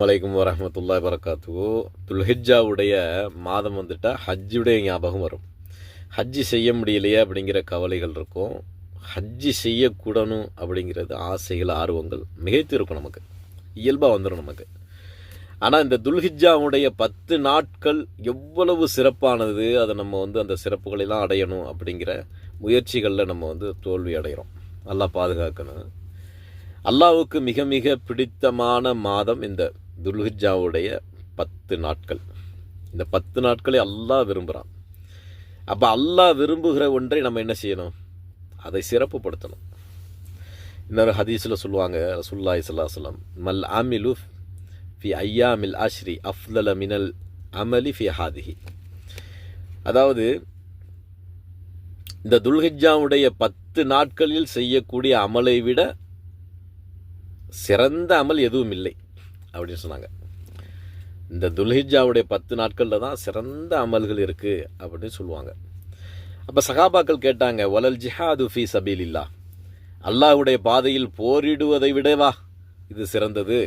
வலைக்கும் வரஹ்மத்துல்லாஹி வரகாத்துஹு. துல்ஹிஜ்ஜாவுடைய மாதம் வந்துட்டால் ஹஜ்ஜுடைய ஞாபகம் வரும். ஹஜ்ஜி செய்ய முடியலையே அப்படிங்கிற கவலைகள் இருக்கும். ஹஜ்ஜி செய்யக்கூடணும் அப்படிங்கிறது ஆசைகள், ஆர்வங்கள் மிகைத்து இருக்கும், நமக்கு இயல்பாக வந்துடும் நமக்கு. ஆனால் இந்த துல்ஹிஜ்ஜாவுடைய 10 நாட்கள் எவ்வளவு சிறப்பானது, அதை நம்ம அந்த சிறப்புகளெல்லாம் அடையணும் அப்படிங்கிற முயற்சிகளில் நம்ம தோல்வி அடைகிறோம். நல்லா பாதுகாக்கணும். அல்லாஹ்வுக்கு மிக மிக பிடித்தமான மாதம் இந்த துல்ஹிஜ்ஜாவுடைய 10 நாட்கள். இந்த 10 நாட்களை அல்லாஹ் விரும்புகிறான். அப்போ அல்லாஹ் விரும்புகிற ஒன்றை நம்ம என்ன செய்யணும்? அதை சிறப்புப்படுத்தணும். இன்னொரு ஹதீஸில் சொல்லுவாங்க, ரசூலுல்லாஹி ஸல்லல்லாஹு அலைஹி வஸல்லம், மல் ஆமிலு ஃபி ஐயாமில் அஷ்ரி அஃலல மினல் அமலி ஃபி ஹாதிஹி. அதாவது இந்த துல்ஹிஜ்ஜாவுடைய 10 நாட்களில் செய்யக்கூடிய அமலை விட சிறந்த அமல் எதுவும் இல்லை அப்படின்னு சொன்னாங்க. இந்த துல்ஹிஜ்ஜாவுடைய 10 நாட்களில் தான் சிறந்த அமல்கள் இருக்குது அப்படின்னு சொல்லுவாங்க. அப்போ சஹாபாக்கள் கேட்டாங்க, வலல் ஜிஹாது ஃபி சபீலில்லாஹ், அல்லாஹ்வுடைய பாதையில் போரிடுவதை விடவா இது சிறந்தது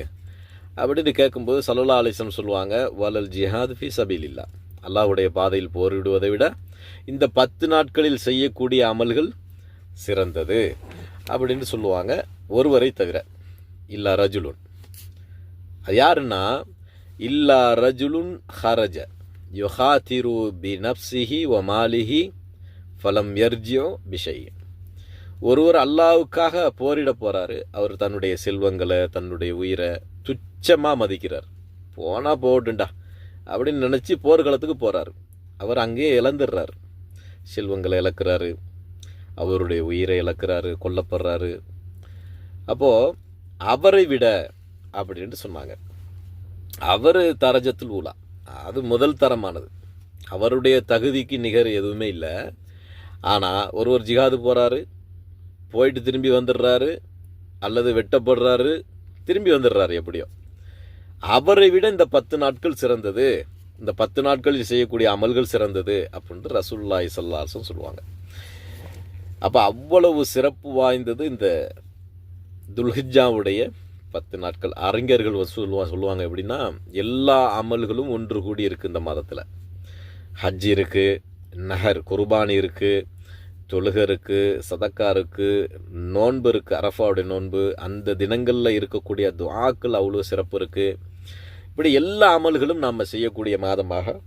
அப்படின்னு கேட்கும்போது ஸல்லல்லாஹு அலைஹி வஸல்லம் சொல்லுவாங்க, வலல் ஜிஹாது ஃபி சபீலில்லாஹ், அல்லாஹ்வுடைய பாதையில் போரிடுவதை விட இந்த 10 நாட்களில் செய்யக்கூடிய அமல்கள் சிறந்தது அப்படின்னு சொல்லுவாங்க. ஒருவரை தவிர, இல்லா ரஜுலுன். அது யாருன்னா, இல்லா ரஜுலுன் ஹரஜ யுஹாதிரு பி நப்சிஹி வ மாலிஹி ஃபலம் யர்ஜியோ பிஷை. ஒருவர் அல்லாஹ்வுக்காக போரிட போகிறாரு. அவர் தன்னுடைய செல்வங்களை, தன்னுடைய உயிரை துச்சமாக மதிக்கிறார். போனால் போட்டுண்டா அப்படின்னு நினச்சி போர்க்களத்துக்கு போகிறாரு. அவர் அங்கேயே இழந்துடுறாரு. செல்வங்களை இழக்கிறாரு, அவருடைய உயிரை இழக்கிறாரு, கொல்லப்படுறாரு. அப்போது அவரை விட அப்படின்ட்டு சொன்னாங்க. அவர் தரஜத்துல் ஊலா, அது முதல் தரமானது. அவருடைய தகுதிக்கு நிகர் எதுவுமே இல்லை. ஆனால் ஒருவர் ஜிஹாது போகிறாரு, போயிட்டு திரும்பி வந்துடுறாரு, அல்லது வெட்டப்படுறாரு, திரும்பி வந்துடுறாரு, எப்படியோ அவரை விட இந்த 10 நாட்கள் சிறந்தது, இந்த 10 நாட்களில் செய்யக்கூடிய அமல்கள் சிறந்தது அப்படின்ட்டு ரசூலுல்லாஹி ஸல்லல்லாஹு அலைஹி வஸல்லம் சொல்லுவாங்க. அப்போ அவ்வளவு சிறப்பு வாய்ந்தது இந்த துல்ஹிஜ்ஜாவுடைய 10 நாட்கள். அறிஞர்கள் சொல்லுவாங்க எப்படின்னா, எல்லா அமல்களும் ஒன்று கூடி இருக்குது இந்த மாதத்தில். ஹஜ் இருக்குது, நஹர் குர்பானி இருக்குது, தொழுகை இருக்குது, சதக்கா இருக்குது, நோன்பு இருக்குது, அரஃபாவுடைய நோன்பு, அந்த தினங்களில் இருக்கக்கூடிய துஆக்கள் அவ்வளோ சிறப்பு இருக்குது. இப்படி எல்லா அமல்களும் நாம் செய்யக்கூடிய மாதமாக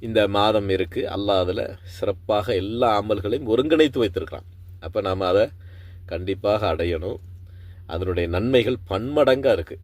இந்த மாதம் இருக்குது. அல்லாஹ் அதில் சிறப்பாக எல்லா அமல்களையும் ஒருங்கிணைத்து வைத்திருக்கிறான். அப்போ நாம் அதை கண்டிப்பாக அடையணும். அதனுடைய நன்மைகள் பன்மடங்காக இருக்குது.